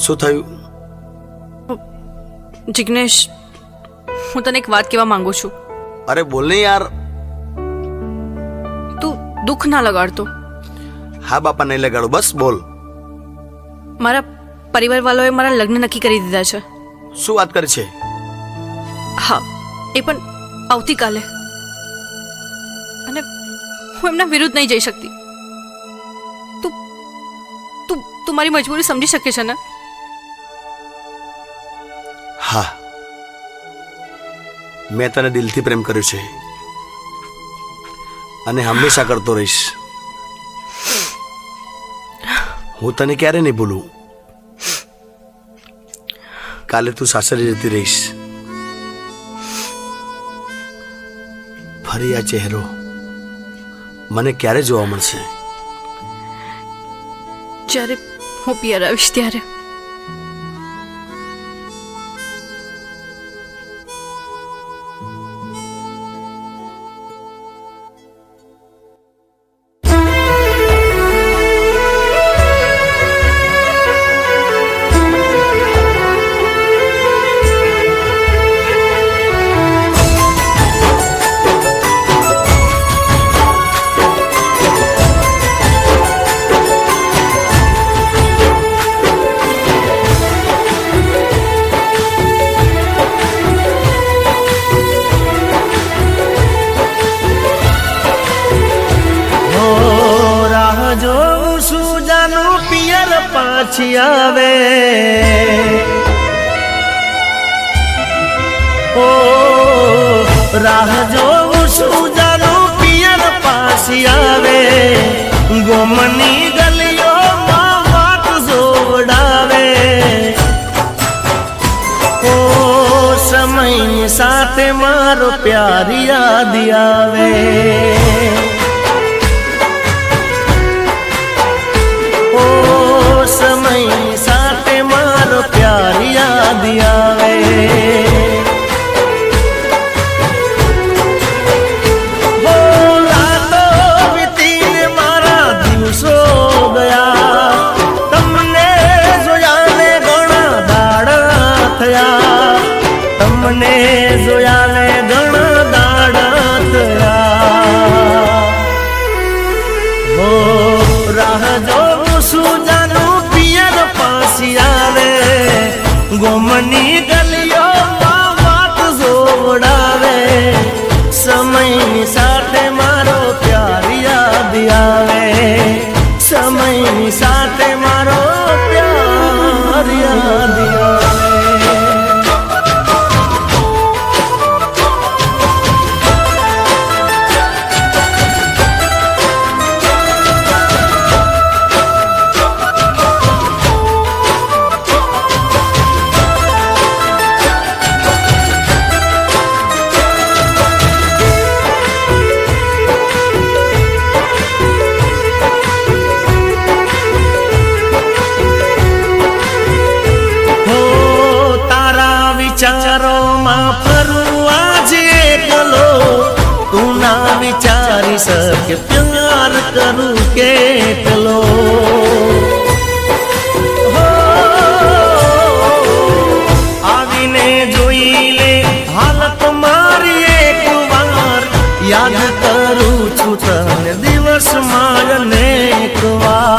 શું થયું? જિગ્નેશ, હું તને એક વાત કહેવા માંગુ છું. અરે બોલ ને યાર. તું દુઃખ ના લગાડતો. હા બાપા, નહીં લગાડું, બસ બોલ. મારા પરિવાર વાળાએ મારા લગ્ન નક્કી કરી દીધા છે. શું વાત કરી છે? હા, એ પણ આવતીકાલે. અને હું એમના વિરુદ્ધ નહીં જઈ શકતી. તું તું તું મારી મજબૂરી સમજી શકે છે ને? હા, મેં તને દિલથી પ્રેમ કર્યો છે અને હંમેશા કરતો રહીશ. હું તને ક્યારે નહીં ભૂલું. કાલે તું સાસરે જતી રહીશ. ફરી આ ચહેરો મને ક્યારે જોવા મળશે? જ્યારે હું પિયર આવીશ ત્યારે. પાછી આવે ઓ રાહ જોઉં છું જાનો પિયર પાછી આવે. ગોમની ગલીઓમાં વાટ જોડાવે ઓ સમય સાથે મારો પ્યાર યાદ આવે. સમય સાથે મારો પ્યાર યાદ આવે. રાતો વીતીને મારા દિવસો ગયા. તમને જોયા ને ઘણા દાડા થયા. તમને જોયા ને ઘણા દાડા થયા. હો રાહ જોઉં છું આવે. ગોમની ગલીઓમાં વાત જોડાવે. સમય સાથે મારો પ્યાર યાદ આવે. સમય સાથે મારો પ્યાર યાદ આવે. વિચારોમાં ફરું આજે એકલો. તું ના વિચારી શકે પ્યાર કરું કેટલો. આવીને જોઈ લે હાલત મારી એક વાર. યાદ કરું છું તને દિવસમાં અનેક વાર.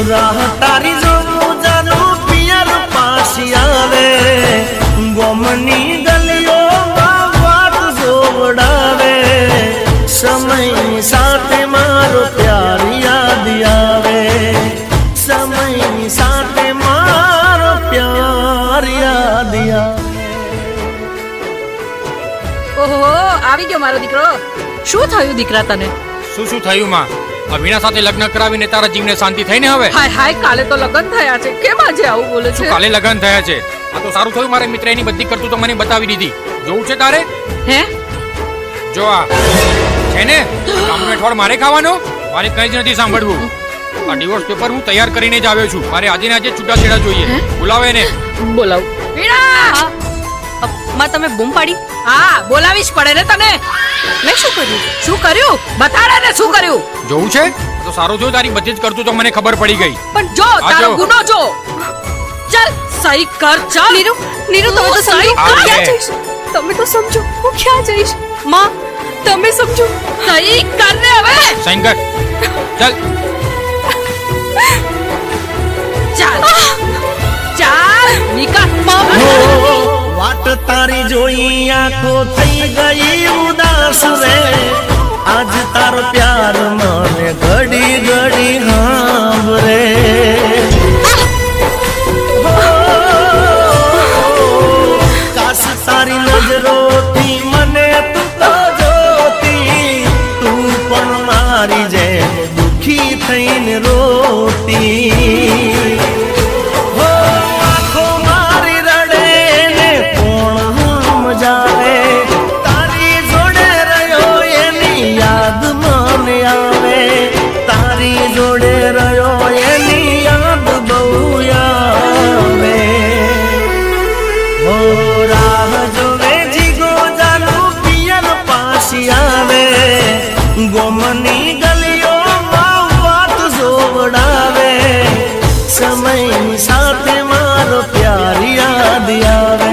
રાહ તારી જોઉં જાનો પિયર પાછી આવે. ગોમની ગલીઓમાં વાત જોડાવે. સમય સાથે મારો પ્યાર યાદ આવે. સમય સાથે મારો પ્યાર યાદ આવે. ઓહો, આવી ગયો મારો દીકરો. શું થયું દીકરા તને? શું થયું માં? આ વીણા સાથે લગ્ન કરાવીને તારા જીવને શાંતિ થઈ ને હવે? હાય હાય, કાલે તો લગ્ન થયા છે, કેમ આજે આવું બોલે છે? કાલે લગ્ન થયા છે. આ તો સારું થયું મારા મિત્ર એની બધી કરતું તો મને બતાવી દીધી. જોવું છે તારે? હે? જો આ છે ને, કામનો અઠવાડ મારે ખાવાનો, મારે કંઈ જ નથી સાંભળવું. આ ડિવોર્સ પેપર હું તૈયાર કરીને જ આવ્યો છું. મારે આજે ને આજે છૂટાછેડા જોઈએ. બોલાવે ને. બોલાવ. વીણા! માં તમે બૂમ પાડી? હા, બોલાવીશ પડે ને તને. મેં શું કર્યું? શું કર્યું? બતાડે ને શું કર્યું? જોવું છે? તો સારું થયું તારી બધી જ કરતું તો મને ખબર પડી ગઈ. પણ જો તારો જો. ગુનો જો. ચાલ સહી કર, ચાલ. નીરુ, નીરુ તમે તો સમજો. સહી હું કર. ક્યાં જઈશ? તમે તો સમજો. હું ક્યાં જઈશ? માં, તમે સમજો. સહી કર ને હવે. સાઈન કર. ચાલ. ચાલ. ચાલ નીકળ. વાટ તારી જોઈ આંખો થઈ ગઈ ઉદાસ રે, આજ તારો પ્યાર મને ઘડી ઘડી સાંભળે. કાશ તારી નજરોથી મને તું તો જોતી, તું પણ મારી જેમ દુખી થઈને રોતી. તારી જોડે રહ્યો એની યાદ બહુ આવે. હો રાહ જોવે જીગો જાનુ પિયન પાછી આવે, ગોમની ગલીઓમાં વાત જોવડાવે, સમયની સાથે મારો પ્યાર યાદ આવે.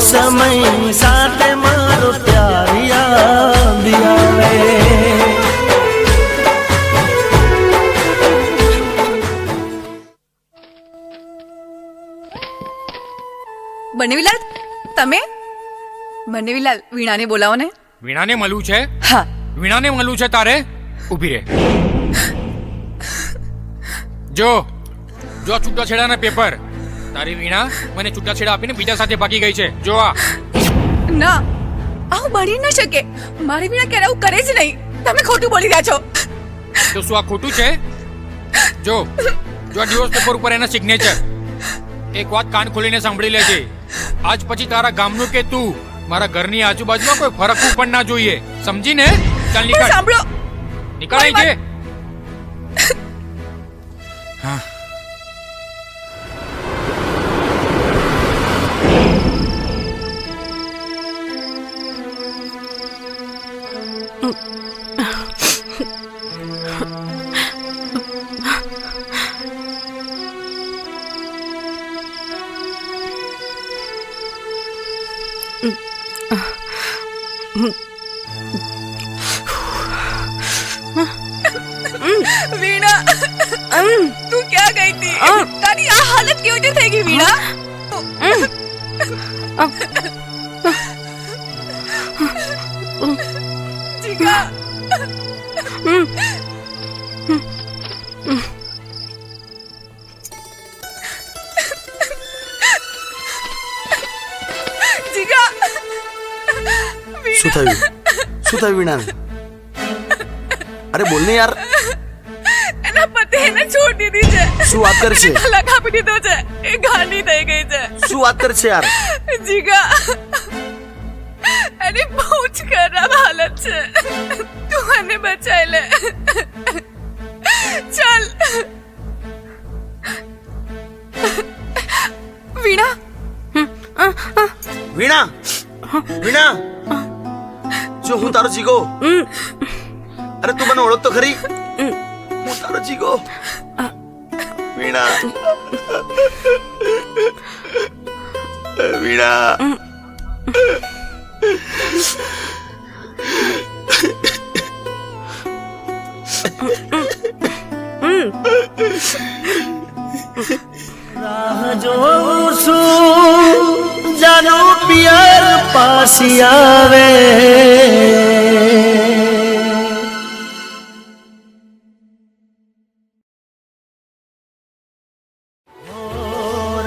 સમય સાથે મારો પ્યાર યાદ આવે. બનેવીલાલ, તમે? બનેવીલાલ, વીણાને બોલાવો ને. વીણાને મળવું છે? હા. વીણાને મળવું છે તારે? ઊભી રહે. જો જો છૂટાછેડાના પેપર. તારી વીણા મને છૂટાછેડા આપીને બીજા સાથે ભાગી ગઈ છે. જો આ. ના, આવું બની ન શકે. મારી વીણા ક્યારે આવું કરે જ નહીં. તમે ખોટું બોલી રહ્યા છો. તો શું આ ખોટું છે? જો જો આ ડિવોર્સ પેપર ઉપર એના સિગ્નેચર. એક વાત કાન ખોલીને સાંભળી લેજે. આજ પછી તારા ગામનું કે તું મારા ઘરની આજુબાજુમાં કોઈ ફરકવું પણ ના જોઈએ. સમજી ને? ચાલ નીકળ. સાંભળો. નીકળ અહીંથી. હા. વીણા, તું ક્યાં ગઈ હતી? તારી આ હાલત કેવી રીતે થઈ ગઈ વીણા? જીગા. જીગા. શું થયું? શું થયું વીણાને? અરે બોલ ને યાર. એના પતિ એને છોડી દીધી છે. શું વાત કરે છે? તલાક આપી દીધો છે. એ ગાંડી થઈ ગઈ છે. શું વાત કરે છે યાર? જીગા, એની બહુ જ ખરાબ હાલત છે. તું એને બચાઈ લે. ચાલ. વીણા. વીણા, વીણા, જો હું તારો જીગો. અરે તું મને ઓળખ તો ખરી? હું તારો જીગો. વીણા, વીણા. રાહ જોઉં છું જાનો પિયર પાછી આવે.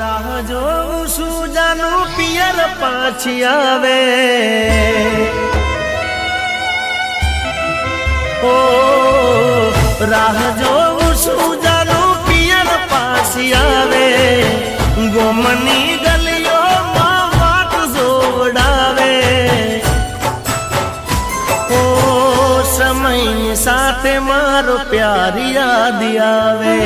રાહ જોઉં છું જાનો પિયર પિયર પાછી આવે ઓ રાહ જોઉં છું જાનું પિયર પાછી આવે ગોમની ગલીઓમાં વાટ જોવડાવે ઓ સમયની સાથે મારો પ્યાર યાદ આવે